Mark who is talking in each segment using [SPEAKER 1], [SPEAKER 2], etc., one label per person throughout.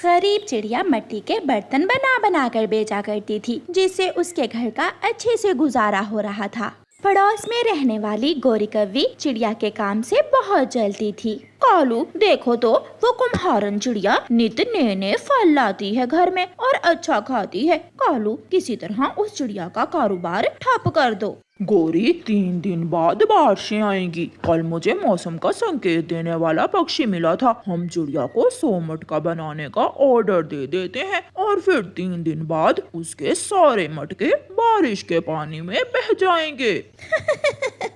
[SPEAKER 1] गरीब चिड़िया मिट्टी के बर्तन बना बना कर बेचा करती थी, जिससे उसके घर का अच्छे से गुजारा हो रहा था। पड़ोस में रहने वाली गोरी कौवी चिड़िया के काम से बहुत जलती थी। कालू, देखो तो वो कुम्हारन चिड़िया नित नए नए फल लाती है घर में और अच्छा खाती है। कालू, किसी तरह उस चिड़िया का कारोबार ठप कर दो।
[SPEAKER 2] गोरी, 3 दिन बाद बारिशें आएंगी। कल मुझे मौसम का संकेत देने वाला पक्षी मिला था। हम चिड़िया को 100 मटका बनाने का ऑर्डर दे देते हैं और फिर 3 दिन बाद उसके सारे मटके बारिश के पानी में बह जाएंगे।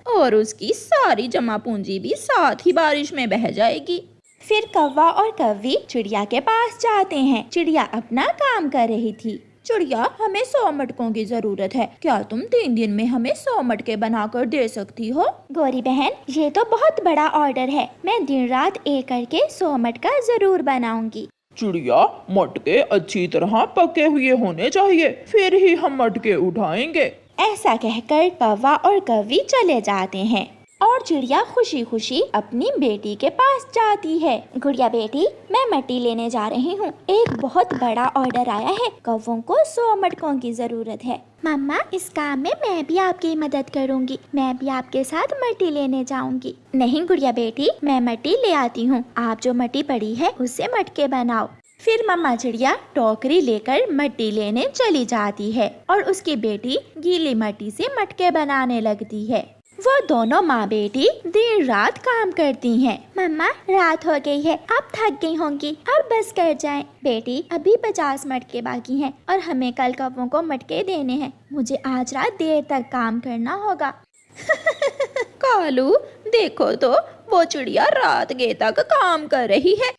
[SPEAKER 1] और उसकी सारी जमा पूंजी भी साथ ही बारिश में बह जाएगी। फिर कौवा और कौवी चिड़िया के पास जाते हैं। चिड़िया अपना काम कर रही थी। चिड़िया, हमें 100 मटकों की जरूरत है, क्या तुम 3 दिन में हमें 100 मटके बनाकर दे सकती हो? गोरी बहन, ये तो बहुत बड़ा ऑर्डर है, मैं दिन रात एक करके 100 मटका जरूर बनाऊंगी।
[SPEAKER 2] चिड़िया, मटके अच्छी तरह पके हुए होने चाहिए, फिर ही हम मटके उठाएंगे।
[SPEAKER 1] ऐसा कहकर कौवा और कौवी चले जाते हैं और चिड़िया खुशी खुशी अपनी बेटी के पास जाती है। गुड़िया बेटी, मैं मट्टी लेने जा रही हूँ। एक बहुत बड़ा ऑर्डर आया है, कौवों को 100 मटकों की जरूरत है। मम्मा, इस काम में मैं भी आपकी मदद करूँगी, मैं भी आपके साथ मट्टी लेने जाऊँगी। नहीं गुड़िया बेटी, मैं मट्टी ले आती हूँ, आप जो मट्टी पड़ी है उससे मटके बनाओ। फिर मम्मा चिड़िया टोकरी लेकर मट्टी लेने चली जाती है और उसकी बेटी गीली मट्टी से मटके बनाने लगती है। वो दोनों माँ बेटी दिन रात काम करती हैं। मम्मा, रात हो गई है, आप थक गई होंगी, अब बस कर जाएं। बेटी, अभी 50 मटके बाकी हैं और हमें कल कौवों को मटके देने हैं, मुझे आज रात देर तक काम करना होगा। कालू, देखो तो वो चिड़िया रात गए तक काम कर रही है।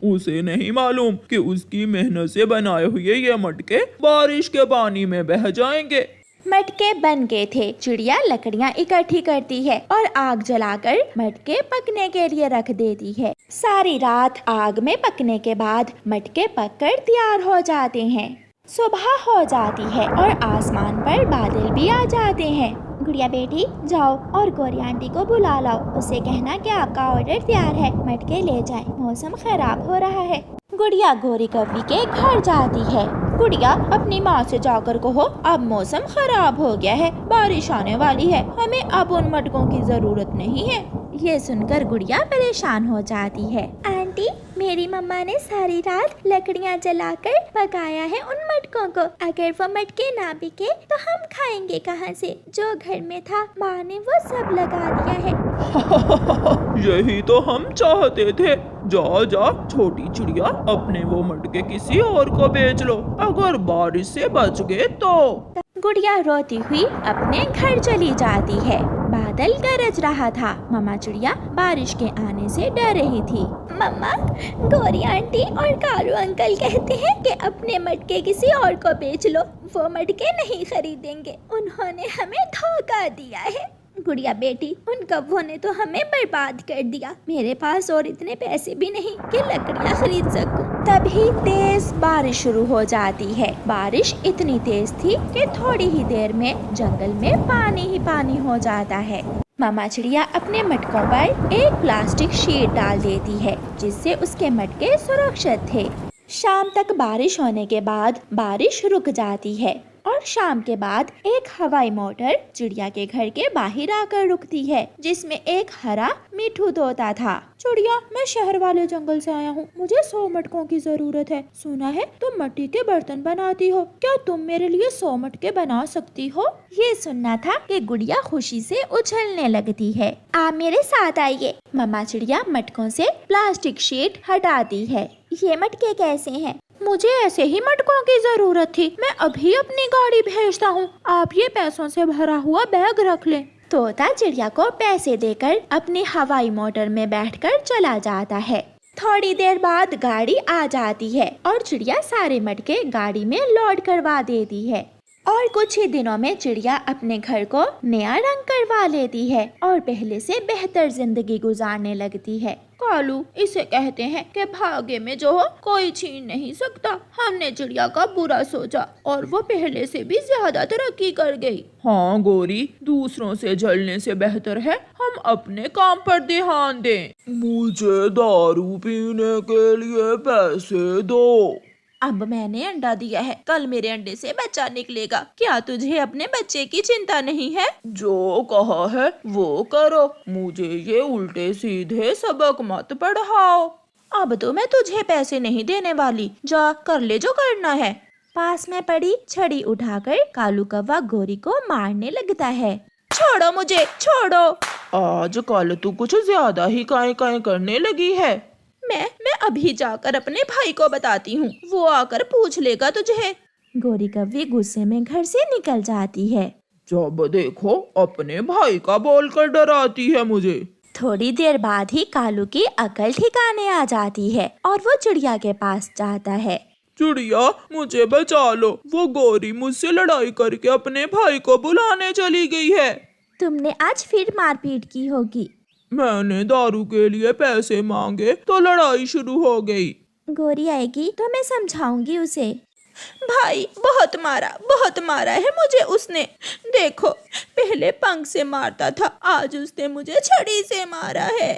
[SPEAKER 2] उसे नहीं मालूम कि उसकी मेहनत से बनाए हुए ये मटके बारिश के पानी में बह जाएंगे।
[SPEAKER 1] मटके बन गए थे। चिड़िया लकड़ियाँ इकट्ठी करती है और आग जलाकर मटके पकने के लिए रख देती है। सारी रात आग में पकने के बाद मटके पककर तैयार हो जाते हैं। सुबह हो जाती है और आसमान पर बादल भी आ जाते हैं। गुड़िया बेटी, जाओ और गोरी आंटी को बुला लाओ, उससे कहना कि आपका ऑर्डर तैयार है, मटके ले जाएं, मौसम खराब हो रहा है। गुड़िया गोरी कौवी के घर जाती है। गुड़िया, अपनी माँ से जाकर कहो, अब मौसम खराब हो गया है, बारिश आने वाली है, हमें अब उन मटकों की जरूरत नहीं है। ये सुनकर गुड़िया परेशान हो जाती है। आंटी, मेरी मम्मा ने सारी रात लकड़ियाँ जलाकर पकाया है उन मटकों को, अगर वो मटके ना बिके तो हम खाएंगे कहाँ से? जो घर में था माँ ने वो सब लगा दिया है।
[SPEAKER 2] यही तो हम चाहते थे। जा जा छोटी चिड़िया, अपने वो मटके किसी और को बेच लो, अगर बारिश से बच गए तो।
[SPEAKER 1] गुड़िया रोती हुई अपने घर चली जाती है। बादल गरज रहा था। मम्मा चिड़िया बारिश के आने से डर रही थी। मम्मा, गोरी आंटी और कालू अंकल कहते हैं कि अपने मटके किसी और को बेच लो, वो मटके नहीं खरीदेंगे, उन्होंने हमें धोखा दिया है। गुड़िया बेटी, उन कौवों ने तो हमें बर्बाद कर दिया, मेरे पास और इतने पैसे भी नहीं कि लकड़ियाँ खरीद सकूं। तभी तेज बारिश शुरू हो जाती है। बारिश इतनी तेज थी कि थोड़ी ही देर में जंगल में पानी ही पानी हो जाता है। मामा चिड़िया अपने मटकों पर एक प्लास्टिक शीट डाल देती है, जिससे उसके मटके सुरक्षित थे। शाम तक बारिश होने के बाद बारिश रुक जाती है और शाम के बाद एक हवाई मोटर चिड़िया के घर के बाहर आकर रुकती है, जिसमें एक हरा मिठू तोता था। चिड़िया, मैं शहर वाले जंगल से आया हूँ, मुझे 100 मटकों की जरूरत है। सुना है तुम मिट्टी के बर्तन बनाती हो, क्या तुम मेरे लिए 100 मटके बना सकती हो? ये सुनना था कि गुड़िया खुशी से उछलने लगती है। आप मेरे साथ आइए। मम्मा चिड़िया मटकों से प्लास्टिक शीट हटाती है। ये मटके कैसे हैं? मुझे ऐसे ही मटकों की जरूरत थी, मैं अभी अपनी गाड़ी भेजता हूँ, आप ये पैसों से भरा हुआ बैग रख लें। तोता चिड़िया को पैसे देकर अपनी हवाई मोटर में बैठकर चला जाता है। थोड़ी देर बाद गाड़ी आ जाती है और चिड़िया सारे मटके गाड़ी में लोड करवा देती है। और कुछ ही दिनों में चिड़िया अपने घर को नया रंग करवा लेती है और पहले से बेहतर जिंदगी गुजारने लगती है। कालू, इसे कहते हैं कि भाग्य में जो हो कोई छीन नहीं सकता। हमने चिड़िया का बुरा सोचा और वो पहले से भी ज्यादा तरक्की कर गई।
[SPEAKER 2] हाँ गौरी, दूसरों से जलने से बेहतर है हम अपने काम पर ध्यान दें। मुझे दारू पीने के लिए पैसे दो।
[SPEAKER 1] अब मैंने अंडा दिया है, कल मेरे अंडे से बच्चा निकलेगा। क्या तुझे अपने बच्चे की चिंता नहीं है?
[SPEAKER 2] जो कहा है वो करो, मुझे ये उल्टे सीधे सबक मत पढ़ाओ।
[SPEAKER 1] अब तो मैं तुझे पैसे नहीं देने वाली, जा कर ले जो करना है। पास में पड़ी छड़ी उठाकर कालू कौवा गोरी को मारने लगता है। छोड़ो मुझे, छोड़ो।
[SPEAKER 2] आज कल तू कुछ ज्यादा ही काए काए करने लगी है।
[SPEAKER 1] मैं अभी जाकर अपने भाई को बताती हूँ, वो आकर पूछ लेगा तुझे। गोरी कौवी गुस्से में घर से निकल जाती है।
[SPEAKER 2] जब देखो अपने भाई का बोलकर डराती है मुझे।
[SPEAKER 1] थोड़ी देर बाद ही कालू की अकल ठिकाने आ जाती है और वो चिड़िया के पास जाता है।
[SPEAKER 2] चिड़िया, मुझे बचा लो, वो गौरी मुझसे लड़ाई करके अपने भाई को बुलाने चली गई है।
[SPEAKER 1] तुमने आज फिर मारपीट की होगी।
[SPEAKER 2] मैंने दारू के लिए पैसे मांगे तो लड़ाई शुरू हो गई।
[SPEAKER 1] गोरी आएगी तो मैं समझाऊंगी उसे। भाई, बहुत मारा है मुझे उसने। देखो, पहले पंख से मारता था, आज उसने मुझे छड़ी से मारा है।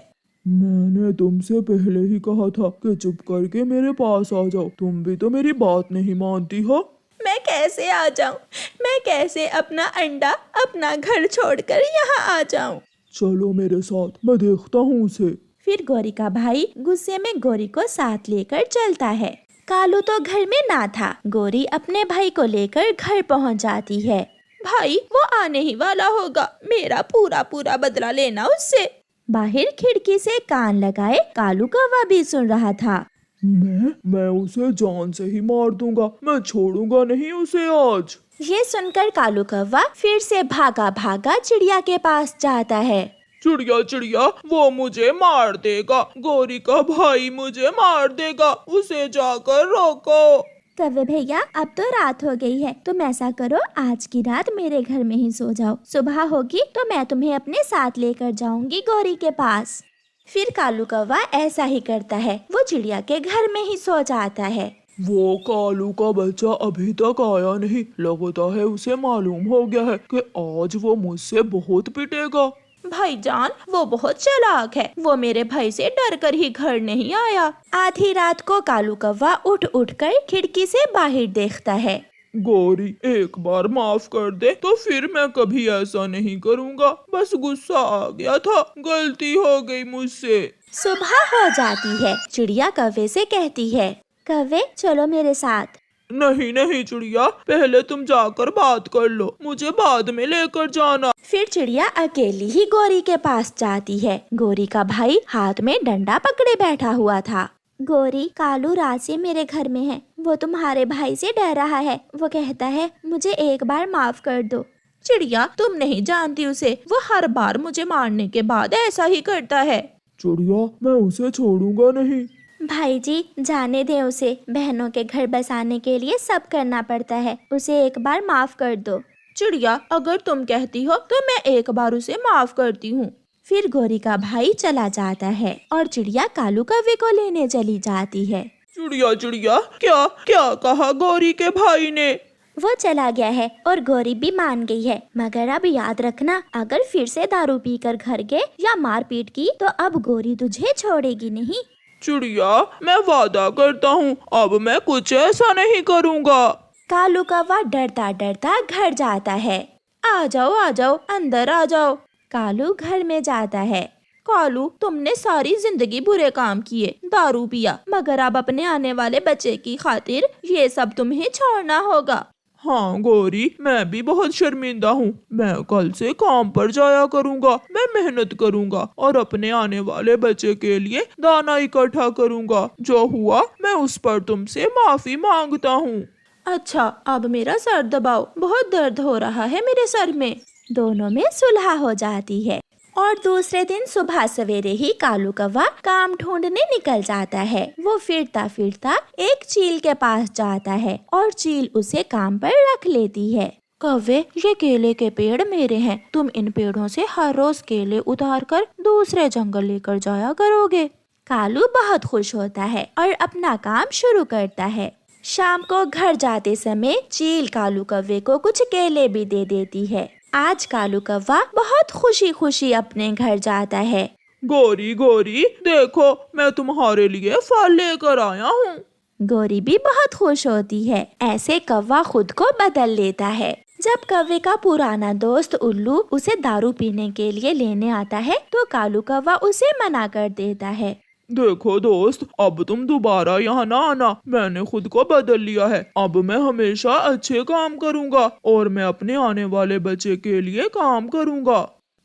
[SPEAKER 2] मैंने तुमसे पहले ही कहा था कि चुप करके मेरे पास आ जाओ, तुम भी तो मेरी बात नहीं मानती हो।
[SPEAKER 1] मैं कैसे आ जाऊं? मैं कैसे अपना अंडा, अपना घर छोड़कर यहाँ आ जाऊं?
[SPEAKER 2] चलो मेरे साथ, मैं देखता हूँ उसे।
[SPEAKER 1] फिर गोरी का भाई गुस्से में गोरी को साथ लेकर चलता है। कालू तो घर में ना था। गोरी अपने भाई को लेकर घर पहुँच जाती है। भाई, वो आने ही वाला होगा, मेरा पूरा बदला लेना उससे। बाहर खिड़की से कान लगाए कालू कौवा भी सुन रहा था।
[SPEAKER 2] मैं उसे जान से ही मार दूंगा, मैं छोड़ूंगा नहीं उसे आज।
[SPEAKER 1] ये सुनकर कालू कौवा फिर से भागा चिड़िया के पास जाता है।
[SPEAKER 2] चिड़िया, वो मुझे मार देगा, गौरी का भाई मुझे मार देगा, उसे जाकर रोको।
[SPEAKER 1] कौवे भैया, अब तो रात हो गई है, तुम ऐसा करो, आज की रात मेरे घर में ही सो जाओ। सुबह होगी तो मैं तुम्हें अपने साथ लेकर जाऊंगी गौरी के पास। फिर कालू कौवा ऐसा ही करता है, वो चिड़िया के घर में ही सो जाता है।
[SPEAKER 2] वो कालू का बच्चा अभी तक आया नहीं, लगता है उसे मालूम हो गया है कि आज वो मुझसे बहुत पिटेगा।
[SPEAKER 1] भाईजान, वो बहुत चालाक है, वो मेरे भाई से डर कर ही घर नहीं आया। आधी रात को कालू कौवा उठ कर खिड़की से बाहर देखता है।
[SPEAKER 2] गौरी, एक बार माफ कर दे, तो फिर मैं कभी ऐसा नहीं करूँगा, बस गुस्सा आ गया था, गलती हो गई मुझसे।
[SPEAKER 1] सुबह हो जाती है। चिड़िया कौवे से कहती है, कौवे चलो मेरे साथ।
[SPEAKER 2] नहीं चिड़िया, पहले तुम जाकर बात कर लो, मुझे बाद में लेकर जाना।
[SPEAKER 1] फिर चिड़िया अकेली ही गोरी के पास जाती है। गोरी का भाई हाथ में डंडा पकड़े बैठा हुआ था। गोरी, कालू रात से मेरे घर में है, वो तुम्हारे भाई से डर रहा है, वो कहता है मुझे एक बार माफ कर दो। चिड़िया, तुम नहीं जानती उसे, वो हर बार मुझे मारने के बाद ऐसा ही करता है।
[SPEAKER 2] चिड़िया, मैं उसे छोड़ूंगा नहीं।
[SPEAKER 1] भाई जी, जाने दे उसे, बहनों के घर बसाने के लिए सब करना पड़ता है, उसे एक बार माफ कर दो। चिड़िया, अगर तुम कहती हो तो मैं एक बार उसे माफ करती हूँ। फिर गोरी का भाई चला जाता है और चिड़िया कालू कौवे को लेने चली जाती है।
[SPEAKER 2] चिड़िया, क्या कहा गौरी के भाई ने?
[SPEAKER 1] वो चला गया है और गौरी भी मान गई है, मगर अब याद रखना, अगर फिर से दारू पीकर घर गए या मारपीट की तो अब गौरी तुझे छोड़ेगी नहीं।
[SPEAKER 2] चिड़िया, मैं वादा करता हूँ, अब मैं कुछ ऐसा नहीं करूँगा।
[SPEAKER 1] कालू कौवा डरता घर जाता है। आ जाओ, अंदर आ जाओ। कालू घर में जाता है। कालू, तुमने सारी जिंदगी बुरे काम किए, दारू पिया, मगर अब अपने आने वाले बच्चे की खातिर ये सब तुम्हें छोड़ना होगा।
[SPEAKER 2] हाँ गौरी, मैं भी बहुत शर्मिंदा हूँ, मैं कल से काम पर जाया करूँगा, मैं मेहनत करूँगा और अपने आने वाले बच्चे के लिए दाना इकट्ठा करूँगा। जो हुआ मैं उस पर तुमसे माफी मांगता हूँ।
[SPEAKER 1] अच्छा, अब मेरा सर दबाओ, बहुत दर्द हो रहा है मेरे सर में। दोनों में सुलह हो जाती है और दूसरे दिन सुबह सवेरे ही कालू कौवा काम ढूंढने निकल जाता है। वो फिरता फिरता एक चील के पास जाता है और चील उसे काम पर रख लेती है। कौवे, ये केले के पेड़ मेरे हैं, तुम इन पेड़ों से हर रोज केले उतार कर दूसरे जंगल लेकर जाया करोगे। कालू बहुत खुश होता है और अपना काम शुरू करता है। शाम को घर जाते समय चील कालू कौवे को कुछ केले भी दे देती है। आज कालू कौवा बहुत खुशी खुशी अपने घर जाता है।
[SPEAKER 2] गोरी गोरी, देखो मैं तुम्हारे लिए फल लेकर आया हूँ।
[SPEAKER 1] गोरी भी बहुत खुश होती है। ऐसे कौवा खुद को बदल लेता है। जब कौवे का पुराना दोस्त उल्लू उसे दारू पीने के लिए लेने आता है तो कालू कौवा उसे मना कर देता है।
[SPEAKER 2] देखो दोस्त, अब तुम दोबारा यहाँ ना आना, मैंने खुद को बदल लिया है। अब मैं हमेशा अच्छे काम करूँगा और मैं अपने आने वाले बच्चे के लिए काम करूँगा।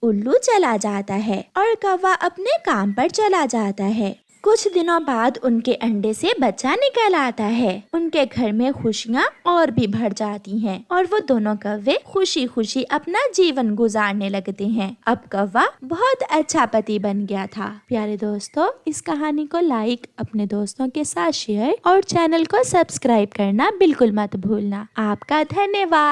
[SPEAKER 1] उल्लू चला जाता है और कौवा अपने काम पर चला जाता है। कुछ दिनों बाद उनके अंडे से बच्चा निकल आता है। उनके घर में खुशियाँ और भी बढ़ जाती हैं और वो दोनों कौवे खुशी खुशी अपना जीवन गुजारने लगते हैं। अब कौवा बहुत अच्छा पति बन गया था। प्यारे दोस्तों, इस कहानी को लाइक, अपने दोस्तों के साथ शेयर और चैनल को सब्सक्राइब करना बिल्कुल मत भूलना। आपका धन्यवाद।